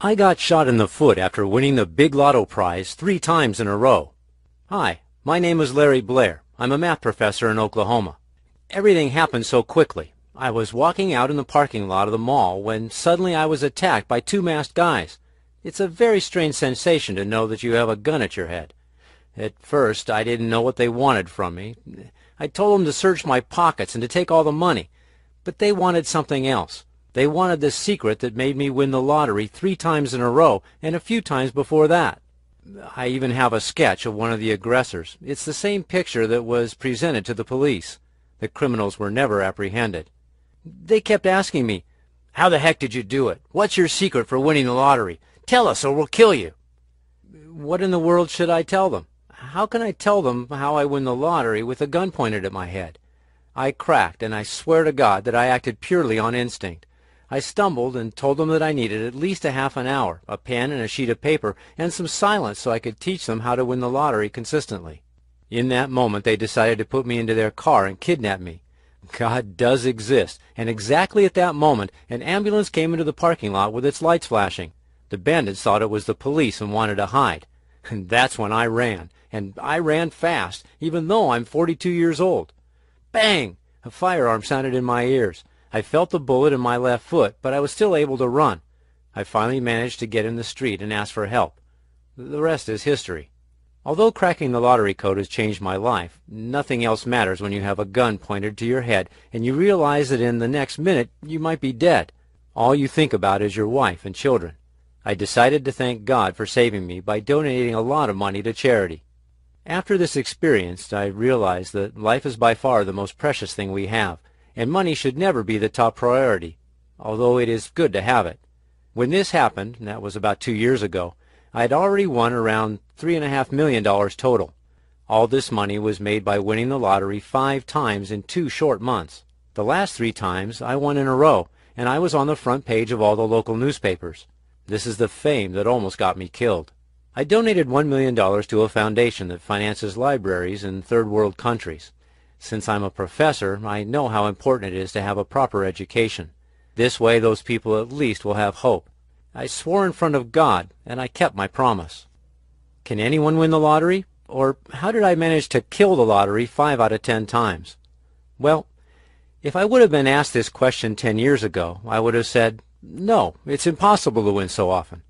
I got shot in the foot after winning the Big Lotto prize 3 times in a row. Hi, my name is Larry Blair. I'm a math professor in Oklahoma. Everything happened so quickly. I was walking out in the parking lot of the mall when suddenly I was attacked by 2 masked guys. It's a very strange sensation to know that you have a gun at your head. At first, I didn't know what they wanted from me. I told them to search my pockets and to take all the money. But they wanted something else. They wanted the secret that made me win the lottery 3 times in a row and a few times before that. I even have a sketch of one of the aggressors. It's the same picture that was presented to the police. The criminals were never apprehended. They kept asking me, "How the heck did you do it? What's your secret for winning the lottery? Tell us or we'll kill you." What in the world should I tell them? How can I tell them how I win the lottery with a gun pointed at my head? I cracked, and I swear to God that I acted purely on instinct. I stumbled and told them that I needed at least a half an hour, a pen and a sheet of paper, and some silence so I could teach them how to win the lottery consistently. In that moment they decided to put me into their car and kidnap me. God does exist, and exactly at that moment an ambulance came into the parking lot with its lights flashing. The bandits thought it was the police and wanted to hide. And that's when I ran, and I ran fast, even though I'm 42 years old. Bang! A firearm sounded in my ears. I felt the bullet in my left foot, but I was still able to run. I finally managed to get in the street and ask for help. The rest is history. Although cracking the lottery code has changed my life, nothing else matters when you have a gun pointed to your head and you realize that in the next minute you might be dead. All you think about is your wife and children. I decided to thank God for saving me by donating a lot of money to charity. After this experience, I realized that life is by far the most precious thing we have, and money should never be the top priority, although it is good to have it. When this happened, and that was about 2 years ago, I had already won around $3.5 million total. All this money was made by winning the lottery 5 times in 2 short months. The last 3 times I won in a row, and I was on the front page of all the local newspapers. This is the fame that almost got me killed. I donated $1 million to a foundation that finances libraries in third world countries. Since I'm a professor, I know how important it is to have a proper education. This way those people at least will have hope. I swore in front of God, and I kept my promise. Can anyone win the lottery? Or how did I manage to kill the lottery 5 out of 10 times? Well, if I would have been asked this question 10 years ago, I would have said, no, it's impossible to win so often.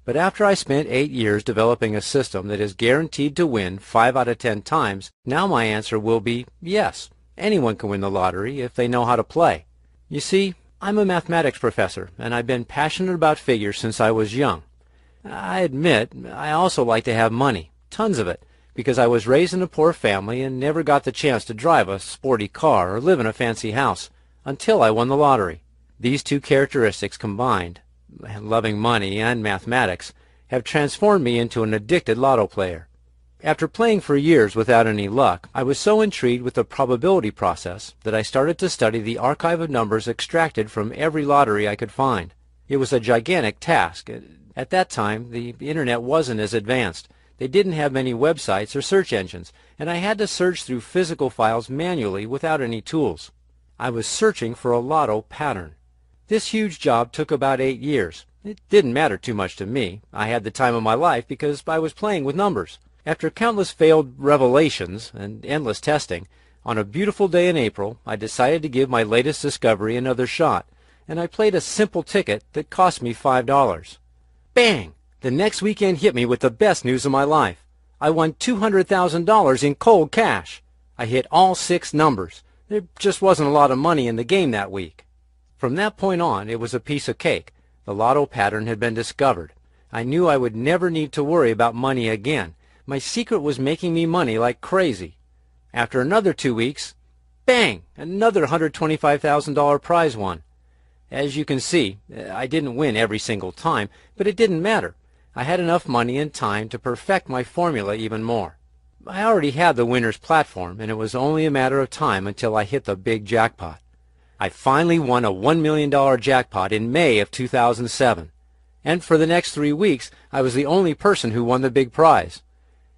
But after I spent 8 years developing a system that is guaranteed to win 5 out of 10 times, now my answer will be yes, anyone can win the lottery if they know how to play. You see, I'm a mathematics professor, and I've been passionate about figures since I was young. I admit I also like to have money, tons of it, because I was raised in a poor family and never got the chance to drive a sporty car or live in a fancy house until I won the lottery. These 2 characteristics combined, loving money and mathematics, have transformed me into an addicted lotto player. After playing for years without any luck, I was so intrigued with the probability process that I started to study the archive of numbers extracted from every lottery I could find. It was a gigantic task. At that time, the internet wasn't as advanced. They didn't have many websites or search engines, and I had to search through physical files manually without any tools. I was searching for a lotto pattern. This huge job took about 8 years. It didn't matter too much to me. I had the time of my life because I was playing with numbers. After countless failed revelations and endless testing, on a beautiful day in April, I decided to give my latest discovery another shot, and I played a simple ticket that cost me $5. Bang! The next weekend hit me with the best news of my life. I won $200,000 in cold cash. I hit all 6 numbers. There just wasn't a lot of money in the game that week. From that point on, it was a piece of cake. The lotto pattern had been discovered. I knew I would never need to worry about money again. My secret was making me money like crazy. After another 2 weeks, bang! Another $125,000 prize won. As you can see, I didn't win every single time, but it didn't matter. I had enough money and time to perfect my formula even more. I already had the winner's platform, and it was only a matter of time until I hit the big jackpot. I finally won a $1 million jackpot in May of 2007. And for the next 3 weeks, I was the only person who won the big prize.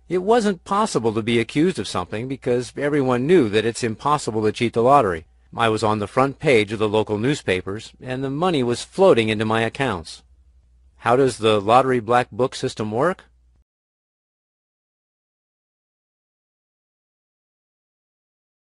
It wasn't possible to be accused of something because everyone knew that it's impossible to cheat the lottery. I was on the front page of the local newspapers, and the money was floating into my accounts. How does the lottery black book system work?